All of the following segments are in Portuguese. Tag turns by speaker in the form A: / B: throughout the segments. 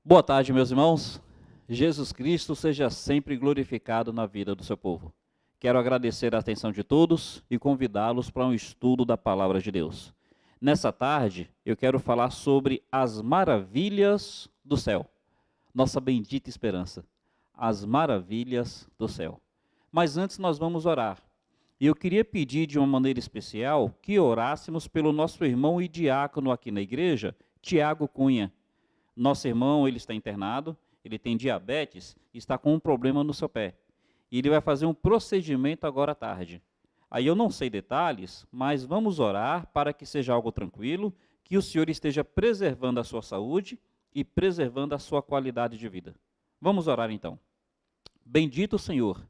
A: Boa tarde, meus irmãos. Jesus Cristo seja sempre glorificado na vida do seu povo. Quero agradecer a atenção de todos e convidá-los para um estudo da Palavra de Deus. Nessa tarde, eu quero falar sobre as maravilhas do céu. Nossa bendita esperança. As maravilhas do céu. Mas antes nós vamos orar. E eu queria pedir de uma maneira especial que orássemos pelo nosso irmão e diácono aqui na igreja, Tiago Cunha. Nosso irmão, ele está internado, ele tem diabetes e está com um problema no seu pé. E ele vai fazer um procedimento agora à tarde. Aí eu não sei detalhes, mas vamos orar para que seja algo tranquilo, que o Senhor esteja preservando a sua saúde e preservando a sua qualidade de vida. Vamos orar então. Bendito o Senhor,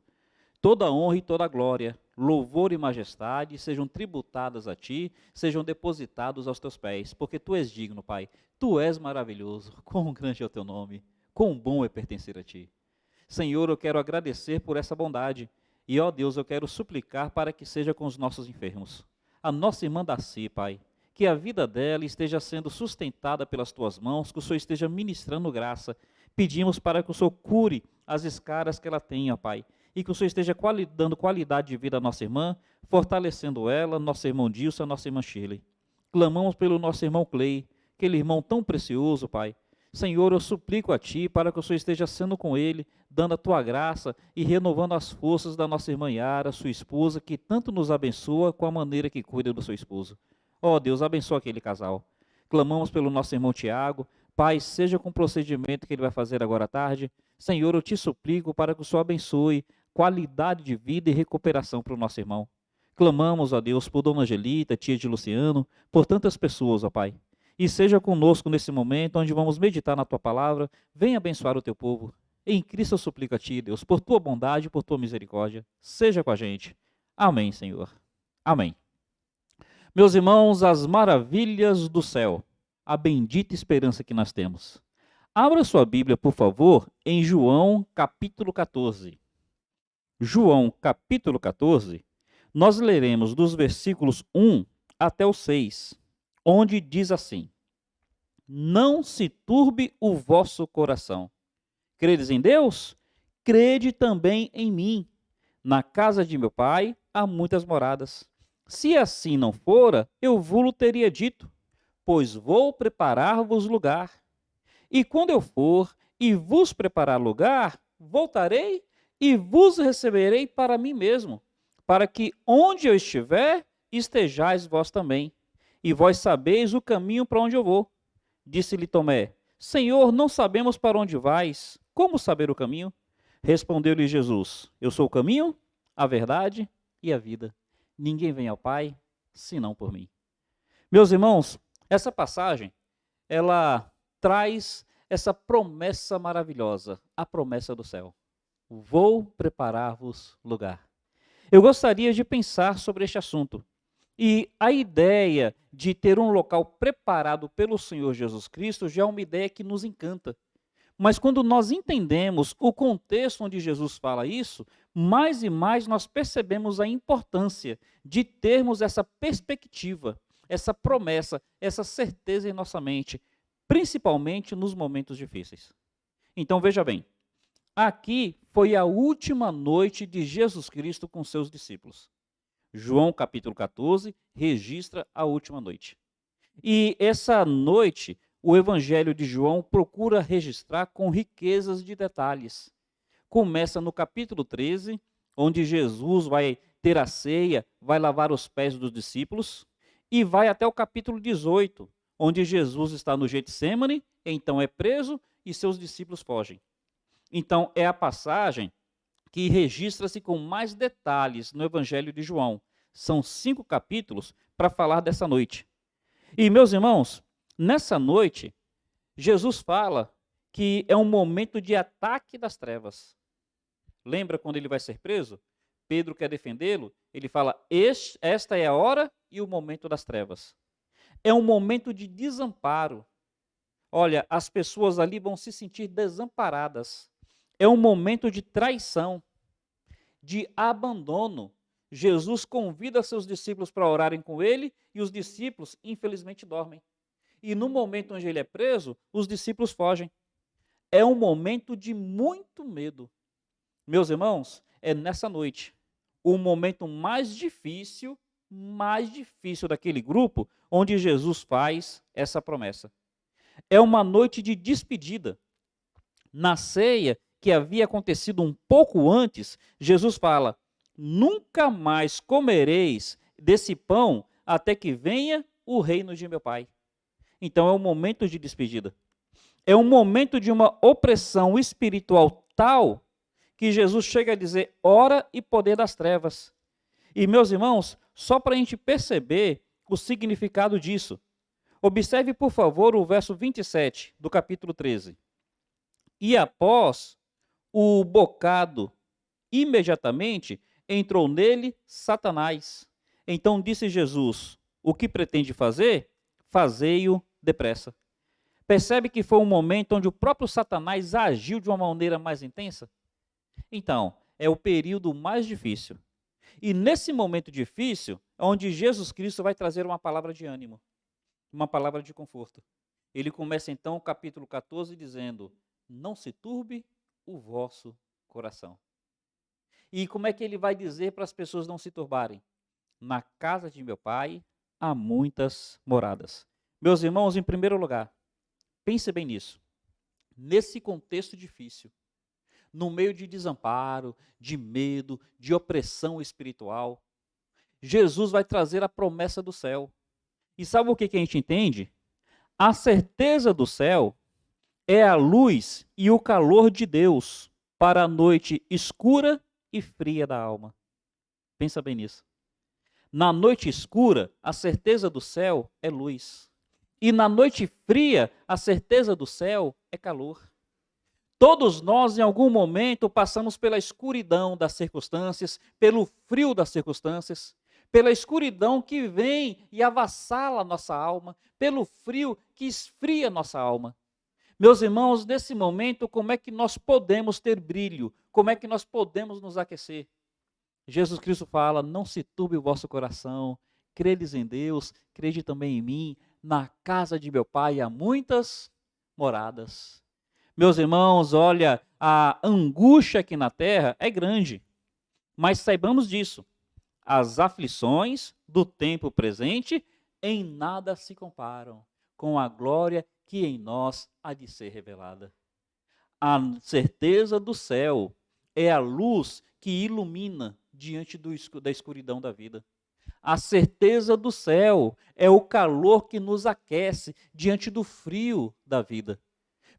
A: toda honra e toda glória, louvor e majestade sejam tributadas a ti, sejam depositados aos teus pés, porque tu és digno, Pai. Tu és maravilhoso, quão grande é o teu nome, quão bom é pertencer a ti. Senhor, eu quero agradecer por essa bondade, e ó Deus, eu quero suplicar para que seja com os nossos enfermos. A nossa irmã Daci, Pai, que a vida dela esteja sendo sustentada pelas tuas mãos, que o Senhor esteja ministrando graça. Pedimos para que o Senhor cure as escaras que ela tenha, Pai, e que o Senhor esteja dando qualidade de vida à nossa irmã, fortalecendo ela, nosso irmão Dilson, nossa irmã Shirley. Clamamos pelo nosso irmão Clay, aquele irmão tão precioso, Pai. Senhor, eu suplico a Ti para que o Senhor esteja sendo com ele, dando a Tua graça e renovando as forças da nossa irmã Yara, sua esposa, que tanto nos abençoa com a maneira que cuida do seu esposo. Ó Deus, abençoa aquele casal. Clamamos pelo nosso irmão Tiago. Pai, seja com o procedimento que ele vai fazer agora à tarde. Senhor, eu te suplico para que o Senhor abençoe qualidade de vida e recuperação para o nosso irmão. Clamamos, ó Deus, por Dona Angelita, tia de Luciano, por tantas pessoas, ó Pai. E seja conosco nesse momento onde vamos meditar na Tua palavra. Venha abençoar o Teu povo. Em Cristo eu suplico a Ti, Deus, por Tua bondade e por Tua misericórdia. Seja com a gente. Amém, Senhor. Amém. Meus irmãos, as maravilhas do céu. A bendita esperança que nós temos. Abra sua Bíblia, por favor, em João, capítulo 14. João, capítulo 14, nós leremos dos versículos 1 até o 6, onde diz assim: Não se turbe o vosso coração. Credes em Deus? Crede também em mim. Na casa de meu Pai há muitas moradas. Se assim não fora, eu vou-lo teria dito, pois vou preparar-vos lugar. E quando eu for e vos preparar lugar, voltarei e vos receberei para mim mesmo, para que onde eu estiver, estejais vós também. E vós sabeis o caminho para onde eu vou. Disse-lhe Tomé: Senhor, não sabemos para onde vais. Como saber o caminho? Respondeu-lhe Jesus: Eu sou o caminho, a verdade e a vida. Ninguém vem ao Pai, senão por mim. Meus irmãos, essa passagem, ela traz essa promessa maravilhosa, a promessa do céu. Vou preparar-vos lugar. Eu gostaria de pensar sobre este assunto. E a ideia de ter um local preparado pelo Senhor Jesus Cristo já é uma ideia que nos encanta. Mas quando nós entendemos o contexto onde Jesus fala isso, mais e mais nós percebemos a importância de termos essa perspectiva, essa promessa, essa certeza em nossa mente, principalmente nos momentos difíceis. Então veja bem, aqui foi a última noite de Jesus Cristo com seus discípulos. João capítulo 14 registra a última noite. E essa noite, o Evangelho de João procura registrar com riquezas de detalhes. Começa no capítulo 13, onde Jesus vai ter a ceia, vai lavar os pés dos discípulos, e vai até o capítulo 18, onde Jesus está no Getsêmani, então é preso e seus discípulos fogem. Então é a passagem que registra-se com mais detalhes no Evangelho de João. São 5 capítulos para falar dessa noite. E, meus irmãos, nessa noite, Jesus fala que é um momento de ataque das trevas. Lembra quando ele vai ser preso? Pedro quer defendê-lo, ele fala, esta é a hora e o momento das trevas. É um momento de desamparo. Olha, as pessoas ali vão se sentir desamparadas. É um momento de traição, de abandono. Jesus convida seus discípulos para orarem com ele e os discípulos, infelizmente, dormem. E no momento onde ele é preso, os discípulos fogem. é um momento de muito medo. Meus irmãos, é nessa noite, o momento mais difícil daquele grupo, onde Jesus faz essa promessa. É uma noite de despedida. Na ceia, que havia acontecido um pouco antes, Jesus fala: nunca mais comereis desse pão até que venha o reino de meu Pai. Então é um momento de despedida. É um momento de uma opressão espiritual tal que Jesus chega a dizer: hora e poder das trevas. E, meus irmãos, só para a gente perceber o significado disso, observe, por favor, o verso 27 do capítulo 13. E após o bocado, imediatamente entrou nele Satanás. Então disse Jesus: o que pretende fazer? Fazei-o depressa. Percebe que foi um momento onde o próprio Satanás agiu de uma maneira mais intensa? Então, é o período mais difícil. E nesse momento difícil, é onde Jesus Cristo vai trazer uma palavra de ânimo, uma palavra de conforto. Ele começa então o capítulo 14 dizendo: não se turbe o vosso coração. E como é que ele vai dizer para as pessoas não se turbarem? Na casa de meu Pai há muitas moradas. Meus irmãos, em primeiro lugar, pense bem nisso. Nesse contexto difícil, no meio de desamparo, de medo, de opressão espiritual, Jesus vai trazer a promessa do céu. E sabe o que a gente entende? A certeza do céu é a luz e o calor de Deus para a noite escura e fria da alma. Pensa bem nisso. Na noite escura, a certeza do céu é luz. E na noite fria, a certeza do céu é calor. Todos nós, em algum momento, passamos pela escuridão das circunstâncias, pelo frio das circunstâncias, pela escuridão que vem e avassala a nossa alma, pelo frio que esfria a nossa alma. Meus irmãos, nesse momento, como é que nós podemos ter brilho? Como é que nós podemos nos aquecer? Jesus Cristo fala: não se turbe o vosso coração, credes em Deus, crede também em mim, na casa de meu Pai há muitas moradas. Meus irmãos, olha, a angústia aqui na terra é grande, mas saibamos disso, as aflições do tempo presente em nada se comparam com a glória que em nós há de ser revelada. A certeza do céu é a luz que ilumina diante da escuridão da vida. A certeza do céu é o calor que nos aquece diante do frio da vida.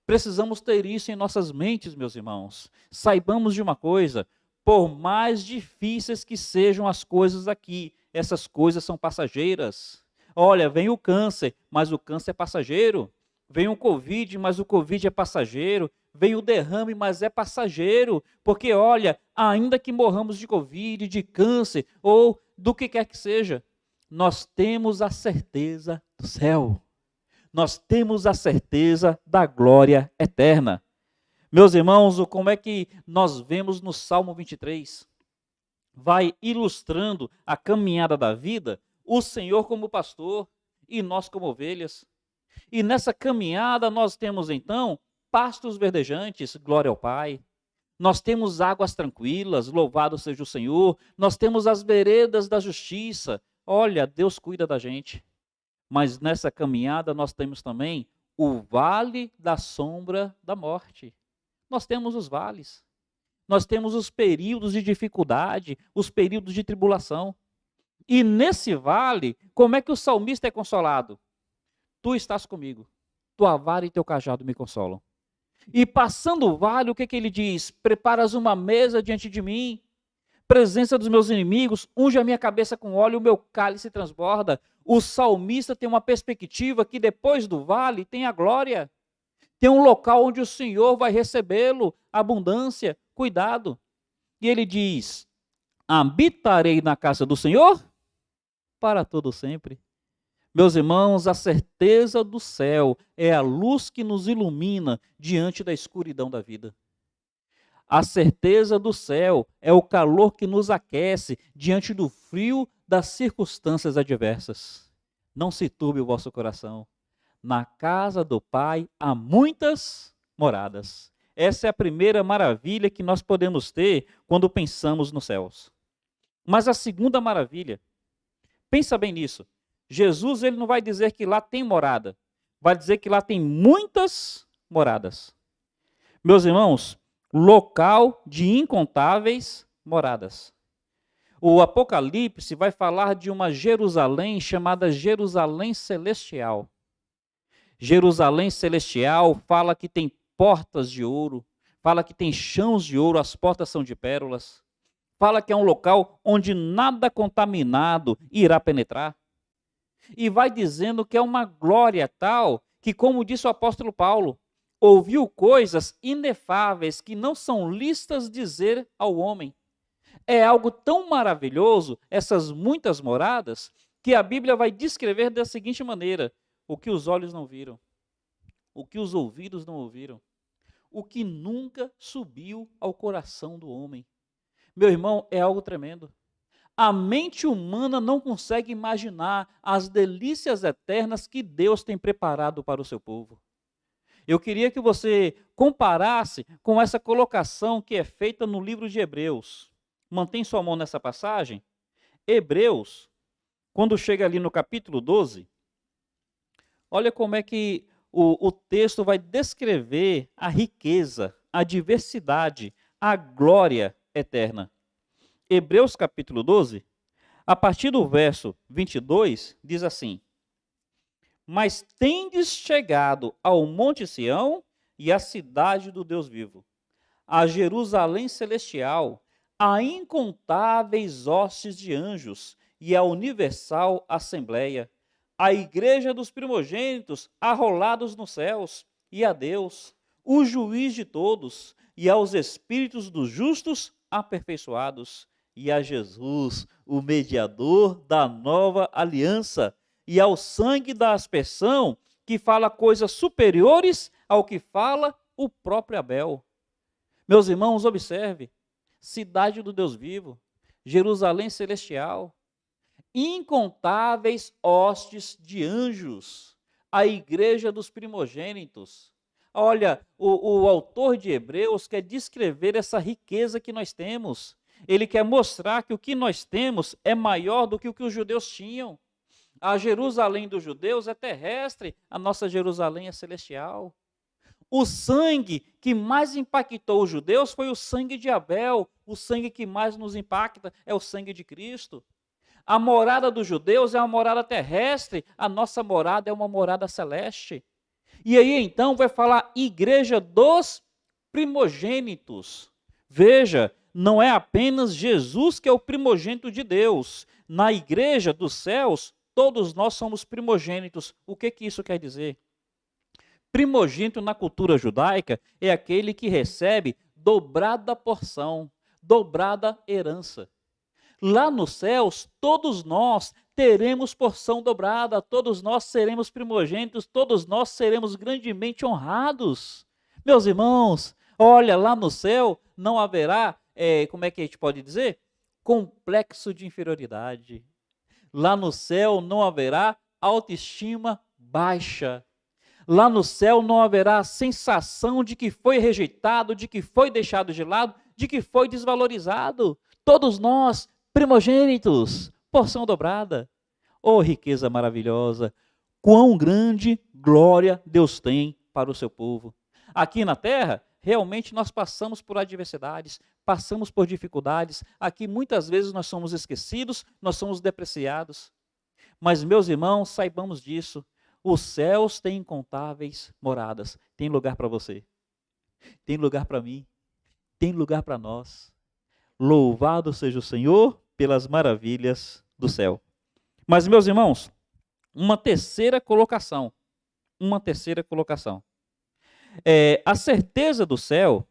A: Precisamos ter isso em nossas mentes, meus irmãos. Saibamos de uma coisa: por mais difíceis que sejam as coisas aqui, essas coisas são passageiras. Olha, vem o câncer, mas o câncer é passageiro. Vem o Covid, mas o Covid é passageiro. Vem o derrame, mas é passageiro. Porque, olha, ainda que morramos de Covid, de câncer, ou do que quer que seja, nós temos a certeza do céu. Nós temos a certeza da glória eterna. Meus irmãos, como é que nós vemos no Salmo 23? Vai ilustrando a caminhada da vida, o Senhor como pastor e nós como ovelhas. E nessa caminhada nós temos então pastos verdejantes, glória ao Pai. Nós temos águas tranquilas, louvado seja o Senhor. Nós temos as veredas da justiça. Olha, Deus cuida da gente. Mas nessa caminhada nós temos também o vale da sombra da morte. Nós temos os vales. Nós temos os períodos de dificuldade, os períodos de tribulação. E nesse vale, como é que o salmista é consolado? Tu estás comigo, tua vara e teu cajado me consolam. E passando o vale, o que ele diz? Preparas uma mesa diante de mim, presença dos meus inimigos, unge a minha cabeça com óleo, o meu cálice transborda. O salmista tem uma perspectiva que depois do vale tem a glória. Tem um local onde o Senhor vai recebê-lo, abundância, cuidado. E ele diz: habitarei na casa do Senhor para todo sempre. Meus irmãos, a certeza do céu é a luz que nos ilumina diante da escuridão da vida. A certeza do céu é o calor que nos aquece diante do frio das circunstâncias adversas. Não se turbe o vosso coração. Na casa do Pai há muitas moradas. Essa é a primeira maravilha que nós podemos ter quando pensamos nos céus. Mas a segunda maravilha, pensa bem nisso. Jesus, ele não vai dizer que lá tem morada, vai dizer que lá tem muitas moradas. Meus irmãos, local de incontáveis moradas. O Apocalipse vai falar de uma Jerusalém chamada Jerusalém Celestial. Jerusalém Celestial fala que tem portas de ouro, fala que tem chãos de ouro, as portas são de pérolas. Fala que é um local onde nada contaminado irá penetrar. E vai dizendo que é uma glória tal que, como disse o apóstolo Paulo, ouviu coisas inefáveis que não são listas dizer ao homem. É algo tão maravilhoso, essas muitas moradas, que a Bíblia vai descrever da seguinte maneira: o que os olhos não viram, o que os ouvidos não ouviram, o que nunca subiu ao coração do homem. Meu irmão, é algo tremendo. A mente humana não consegue imaginar as delícias eternas que Deus tem preparado para o seu povo. Eu queria que você comparasse com essa colocação que é feita no livro de Hebreus. Mantém sua mão nessa passagem. Hebreus, quando chega ali no capítulo 12, olha como é que o texto vai descrever a riqueza, a diversidade, a glória eterna. Hebreus capítulo 12, a partir do verso 22, diz assim: Mas tendes chegado ao Monte Sião e à cidade do Deus vivo, a Jerusalém celestial, a incontáveis hostes de anjos e a universal assembleia, a igreja dos primogênitos arrolados nos céus, e a Deus, o juiz de todos, e aos espíritos dos justos aperfeiçoados, e a Jesus, o mediador da nova aliança, e ao sangue da aspersão, que fala coisas superiores ao que fala o próprio Abel. Meus irmãos, observe, cidade do Deus vivo, Jerusalém celestial, incontáveis hostes de anjos, a igreja dos primogênitos. Olha, o autor de Hebreus quer descrever essa riqueza que nós temos. Ele quer mostrar que o que nós temos é maior do que o que os judeus tinham. A Jerusalém dos judeus é terrestre, a nossa Jerusalém é celestial. O sangue que mais impactou os judeus foi o sangue de Abel. O sangue que mais nos impacta é o sangue de Cristo. A morada dos judeus é uma morada terrestre, a nossa morada é uma morada celeste. E aí então vai falar igreja dos primogênitos. Veja, não é apenas Jesus que é o primogênito de Deus. Na igreja dos céus, todos nós somos primogênitos. O que isso quer dizer? Primogênito na cultura judaica é aquele que recebe dobrada porção, dobrada herança. Lá nos céus, todos nós teremos porção dobrada, todos nós seremos primogênitos, todos nós seremos grandemente honrados. Meus irmãos, olha, lá no céu não haverá, como é que a gente pode dizer? Complexo de inferioridade. Lá no céu não haverá autoestima baixa. Lá no céu não haverá sensação de que foi rejeitado, de que foi deixado de lado, de que foi desvalorizado. Todos nós, primogênitos, porção dobrada. Oh, riqueza maravilhosa! Quão grande glória Deus tem para o seu povo. Aqui na terra, realmente nós passamos por adversidades, passamos por dificuldades. Aqui muitas vezes nós somos esquecidos, nós somos depreciados. Mas, meus irmãos, saibamos disso. Os céus têm incontáveis moradas. Tem lugar para você. Tem lugar para mim. Tem lugar para nós. Louvado seja o Senhor pelas maravilhas do céu. Mas, meus irmãos, uma terceira colocação. A certeza do céu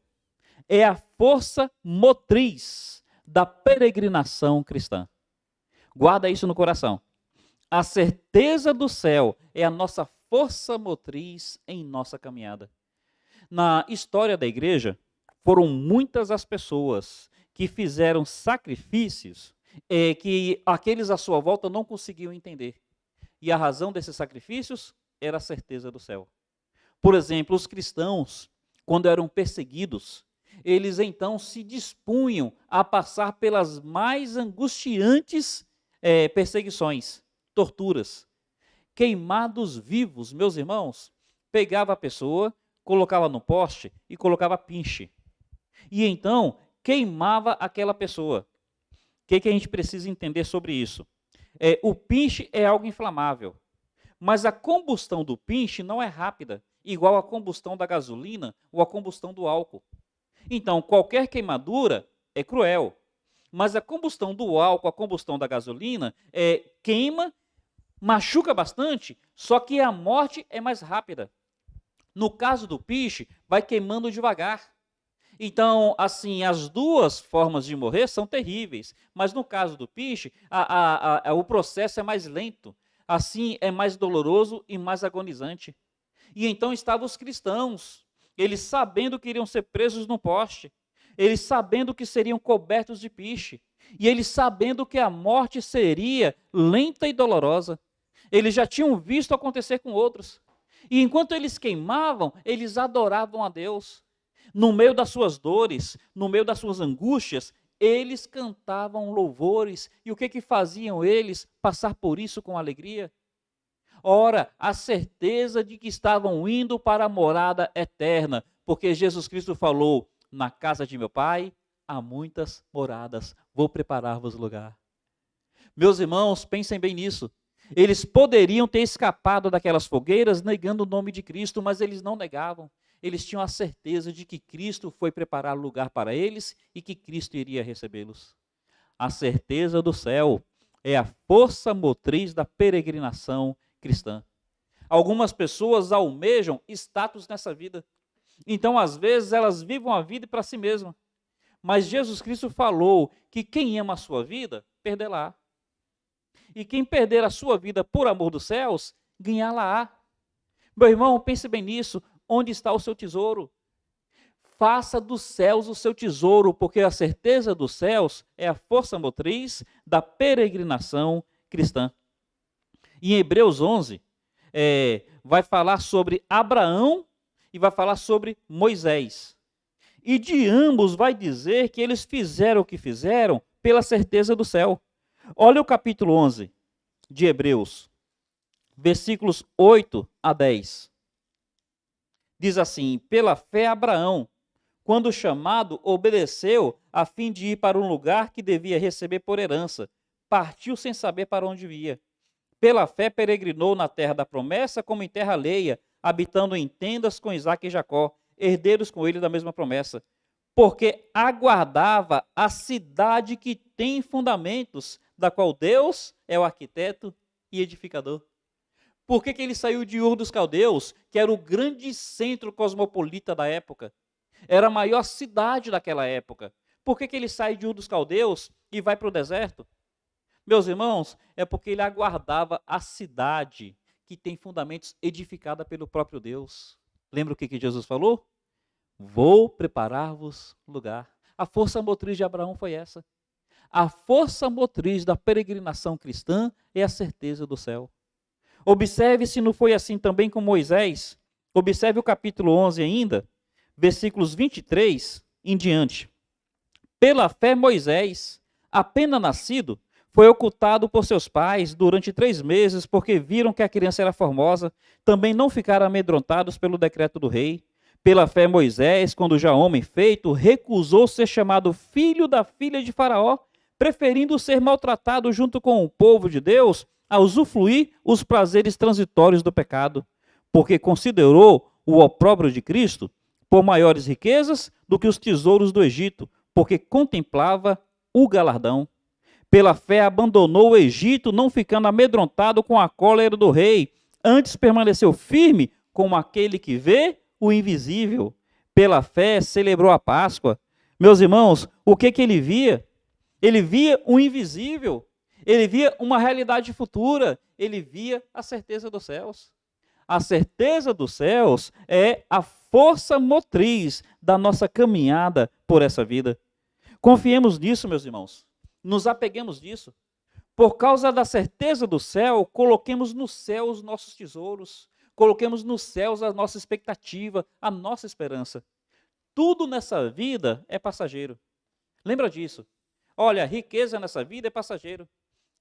A: é a força motriz da peregrinação cristã. Guarda isso no coração. A certeza do céu é a nossa força motriz em nossa caminhada. Na história da igreja, foram muitas as pessoas que fizeram sacrifícios que aqueles à sua volta não conseguiam entender. E a razão desses sacrifícios era a certeza do céu. Por exemplo, os cristãos, quando eram perseguidos, eles então se dispunham a passar pelas mais angustiantes perseguições, torturas, queimados vivos, meus irmãos. Pegava a pessoa, colocava no poste e colocava pinche. E então queimava aquela pessoa. O que a gente precisa entender sobre isso? O pinche é algo inflamável, mas a combustão do pinche não é rápida, igual a combustão da gasolina ou a combustão do álcool. Então, qualquer queimadura é cruel, mas a combustão do álcool, a combustão da gasolina, queima, machuca bastante, só que a morte é mais rápida. No caso do pinche, vai queimando devagar. Então, assim, as duas formas de morrer são terríveis, mas no caso do pinche, o processo é mais lento, assim é mais doloroso e mais agonizante. E então estavam os cristãos, eles sabendo que iriam ser presos no poste, eles sabendo que seriam cobertos de piche, e eles sabendo que a morte seria lenta e dolorosa. Eles já tinham visto acontecer com outros. E enquanto eles queimavam, eles adoravam a Deus. No meio das suas dores, no meio das suas angústias, eles cantavam louvores. E o que faziam eles? Passar por isso com alegria. Ora, a certeza de que estavam indo para a morada eterna, porque Jesus Cristo falou: na casa de meu Pai há muitas moradas, vou preparar-vos lugar. Meus irmãos, pensem bem nisso. Eles poderiam ter escapado daquelas fogueiras negando o nome de Cristo, mas eles não negavam. Eles tinham a certeza de que Cristo foi preparar lugar para eles e que Cristo iria recebê-los. A certeza do céu é a força motriz da peregrinação cristã. Algumas pessoas almejam status nessa vida. Então, às vezes, elas vivem a vida para si mesmas. Mas Jesus Cristo falou que quem ama a sua vida, perdê-la. E quem perder a sua vida por amor dos céus, ganhá-la-á. Meu irmão, pense bem nisso. Onde está o seu tesouro? Faça dos céus o seu tesouro, porque a certeza dos céus é a força motriz da peregrinação cristã. E em Hebreus 11, vai falar sobre Abraão e vai falar sobre Moisés. E de ambos vai dizer que eles fizeram o que fizeram pela certeza do céu. Olha o capítulo 11 de Hebreus, versículos 8 a 10. Diz assim: pela fé Abraão, quando chamado, obedeceu a fim de ir para um lugar que devia receber por herança. Partiu sem saber para onde ia. Pela fé peregrinou na terra da promessa como em terra alheia, habitando em tendas com Isaque e Jacó, herdeiros com ele da mesma promessa. Porque aguardava a cidade que tem fundamentos, da qual Deus é o arquiteto e edificador. Por que ele saiu de Ur dos Caldeus, que era o grande centro cosmopolita da época? Era a maior cidade daquela época. Por que ele sai de Ur dos Caldeus e vai para o deserto? Meus irmãos, é porque ele aguardava a cidade que tem fundamentos edificada pelo próprio Deus. Lembra o que Jesus falou? Vou preparar-vos lugar. A força motriz de Abraão foi essa. A força motriz da peregrinação cristã é a certeza do céu. Observe se não foi assim também com Moisés. Observe o capítulo 11 ainda, versículos 23 em diante. Pela fé Moisés, apenas nascido, foi ocultado por seus pais durante 3 meses, porque viram que a criança era formosa. Também não ficaram amedrontados pelo decreto do rei. Pela fé Moisés, quando já homem feito, recusou ser chamado filho da filha de Faraó, preferindo ser maltratado junto com o povo de Deus, a usufruir os prazeres transitórios do pecado, porque considerou o opróbrio de Cristo por maiores riquezas do que os tesouros do Egito, porque contemplava o galardão. Pela fé abandonou o Egito, não ficando amedrontado com a cólera do rei, antes permaneceu firme como aquele que vê o invisível. Pela fé celebrou a Páscoa. Meus irmãos, o que ele via? Ele via o invisível. Ele via uma realidade futura, ele via a certeza dos céus. A certeza dos céus é a força motriz da nossa caminhada por essa vida. Confiemos nisso, meus irmãos. Nos apeguemos nisso. Por causa da certeza do céu, coloquemos no céu os nossos tesouros. Coloquemos nos céus a nossa expectativa, a nossa esperança. Tudo nessa vida é passageiro. Lembra disso? Olha, riqueza nessa vida é passageiro.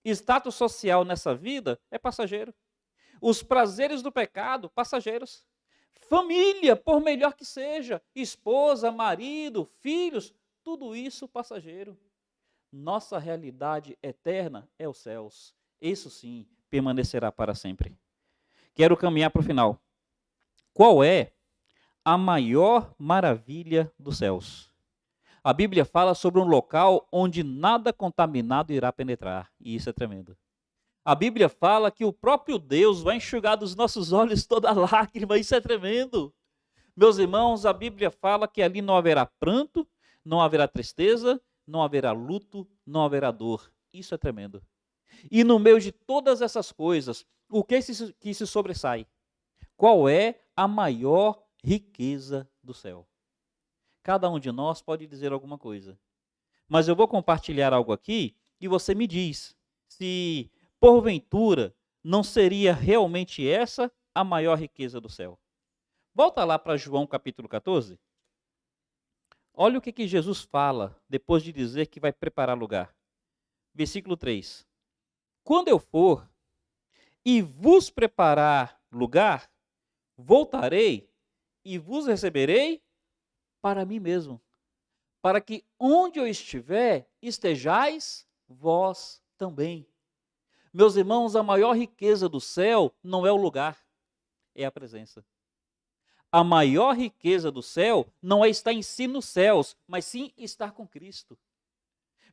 A: Status social nessa vida é passageiro. Os prazeres do pecado, passageiros. Família, por melhor que seja, esposa, marido, filhos, tudo isso passageiro. Nossa realidade eterna é os céus. Isso sim, permanecerá para sempre. Quero caminhar para o final. Qual é a maior maravilha dos céus? A Bíblia fala sobre um local onde nada contaminado irá penetrar, e isso é tremendo. A Bíblia fala que o próprio Deus vai enxugar dos nossos olhos toda lágrima, isso é tremendo. Meus irmãos, a Bíblia fala que ali não haverá pranto, não haverá tristeza, não haverá luto, não haverá dor. Isso é tremendo. E no meio de todas essas coisas, o que se sobressai? Qual é a maior riqueza do céu? Cada um de nós pode dizer alguma coisa. Mas eu vou compartilhar algo aqui e você me diz se, porventura, não seria realmente essa a maior riqueza do céu. Volta lá para João capítulo 14. Olha o que Jesus fala depois de dizer que vai preparar lugar. Versículo 3. Quando eu for e vos preparar lugar, voltarei e vos receberei para mim mesmo, para que onde eu estiver, estejais vós também. Meus irmãos, a maior riqueza do céu não é o lugar, é a presença. A maior riqueza do céu não é estar em si nos céus, mas sim estar com Cristo.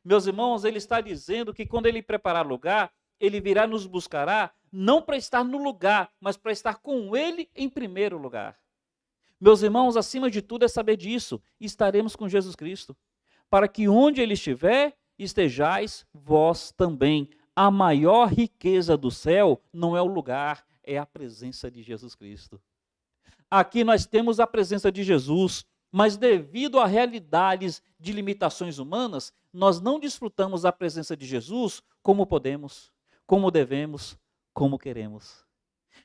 A: Meus irmãos, ele está dizendo que quando ele preparar lugar, ele virá nos buscará, não para estar no lugar, mas para estar com ele em primeiro lugar. Meus irmãos, acima de tudo é saber disso, estaremos com Jesus Cristo, para que onde ele estiver, estejais vós também. A maior riqueza do céu não é o lugar, é a presença de Jesus Cristo. Aqui nós temos a presença de Jesus, mas devido a realidades de limitações humanas, nós não desfrutamos a presença de Jesus como podemos, como devemos, como queremos.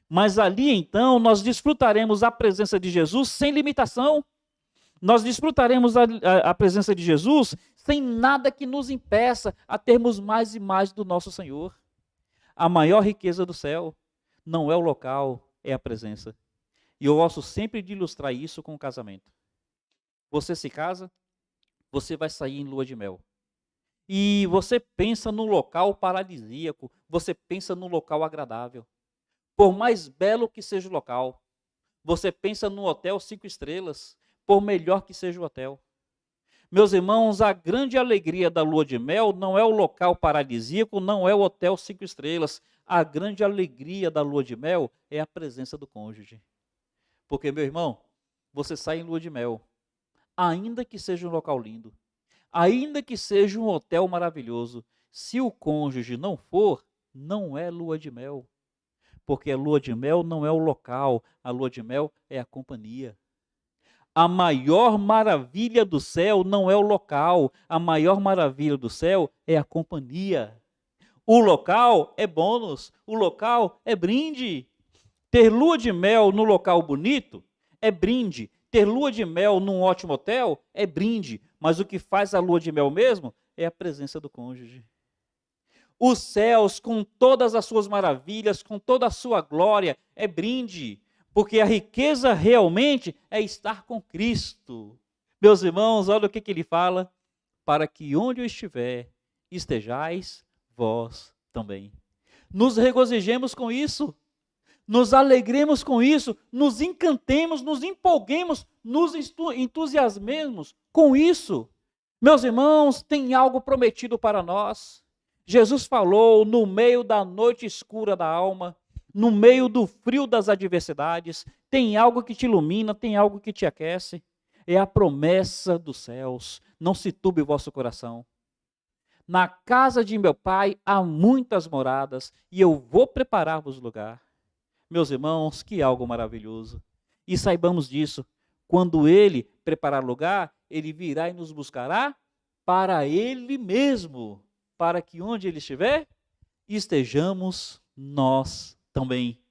A: Mas ali então nós desfrutaremos a presença de Jesus sem limitação. Nós desfrutaremos a presença de Jesus sem nada que nos impeça a termos mais e mais do nosso Senhor. A maior riqueza do céu não é o local, é a presença. E eu gosto sempre de ilustrar isso com o casamento. Você se casa, você vai sair em lua de mel. E você pensa num local paradisíaco, você pensa num local agradável. Por mais belo que seja o local, você pensa num hotel 5 estrelas, por melhor que seja o hotel. Meus irmãos, a grande alegria da lua de mel não é o local paradisíaco, não é o hotel 5 estrelas. A grande alegria da lua de mel é a presença do cônjuge. Porque, meu irmão, você sai em lua de mel, ainda que seja um local lindo, ainda que seja um hotel maravilhoso, se o cônjuge não for, não é lua de mel. Porque a lua de mel não é o local, a lua de mel é a companhia. A maior maravilha do céu não é o local, a maior maravilha do céu é a companhia. O local é bônus, o local é brinde. Ter lua de mel no local bonito é brinde. Ter lua de mel num ótimo hotel é brinde. Mas o que faz a lua de mel mesmo é a presença do cônjuge. Os céus, com todas as suas maravilhas, com toda a sua glória, é brinde. Porque a riqueza realmente é estar com Cristo. Meus irmãos, olha o que ele fala. Para que onde eu estiver, estejais vós também. Nos regozijemos com isso. Nos alegremos com isso, nos encantemos, nos empolguemos, nos entusiasmemos com isso. Meus irmãos, tem algo prometido para nós. Jesus falou no meio da noite escura da alma, no meio do frio das adversidades, tem algo que te ilumina, tem algo que te aquece. É a promessa dos céus. Não se turbe o vosso coração. Na casa de meu pai há muitas moradas e eu vou preparar-vos lugar. Meus irmãos, que algo maravilhoso. E saibamos disso, quando ele preparar lugar, ele virá e nos buscará para ele mesmo, para que onde ele estiver, estejamos nós também.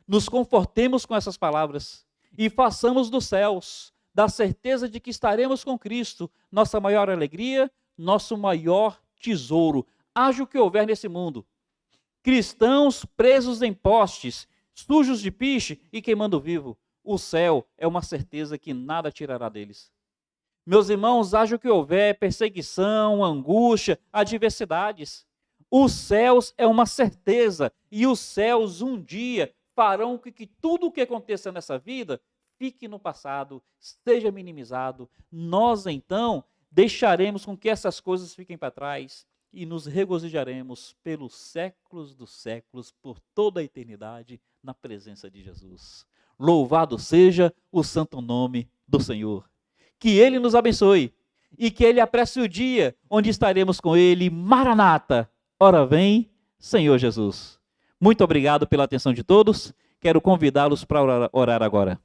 A: Nos confortemos com essas palavras e façamos dos céus da certeza de que estaremos com Cristo, nossa maior alegria, nosso maior tesouro. Haja o que houver nesse mundo. Cristãos presos em postes, sujos de piche e queimando vivo. O céu é uma certeza que nada tirará deles. Meus irmãos, haja o que houver, perseguição, angústia, adversidades. Os céus é uma certeza, e os céus um dia farão com que tudo o que aconteça nessa vida fique no passado, seja minimizado. Nós, então, deixaremos com que essas coisas fiquem para trás e nos regozijaremos pelos séculos dos séculos, por toda a eternidade, na presença de Jesus. Louvado seja o santo nome do Senhor. Que Ele nos abençoe e que Ele apresse o dia onde estaremos com Ele. Maranata, ora vem, Senhor Jesus. Muito obrigado pela atenção de todos. Quero convidá-los para orar agora.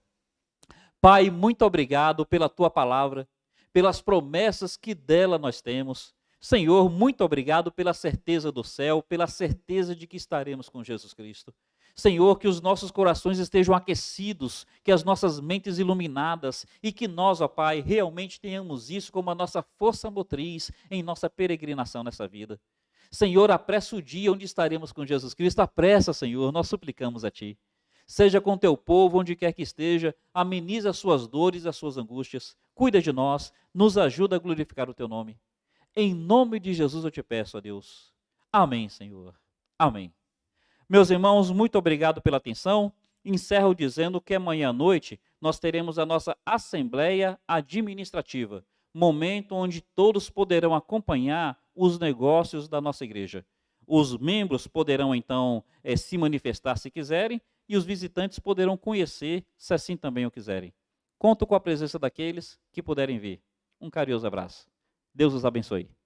A: Pai, muito obrigado pela Tua palavra, pelas promessas que dela nós temos. Senhor, muito obrigado pela certeza do céu, pela certeza de que estaremos com Jesus Cristo. Senhor, que os nossos corações estejam aquecidos, que as nossas mentes iluminadas e que nós, ó Pai, realmente tenhamos isso como a nossa força motriz em nossa peregrinação nessa vida. Senhor, apressa o dia onde estaremos com Jesus Cristo. Apressa, Senhor, nós suplicamos a Ti. Seja com Teu povo, onde quer que esteja, ameniza as suas dores e as suas angústias. Cuida de nós, nos ajuda a glorificar o Teu nome. Em nome de Jesus eu te peço, ó Deus. Amém, Senhor. Amém. Meus irmãos, muito obrigado pela atenção. Encerro dizendo que amanhã à noite nós teremos a nossa Assembleia Administrativa, momento onde todos poderão acompanhar os negócios da nossa igreja. Os membros poderão, então, se manifestar se quiserem, e os visitantes poderão conhecer, se assim também o quiserem. Conto com a presença daqueles que puderem vir. Um carinhoso abraço. Deus os abençoe.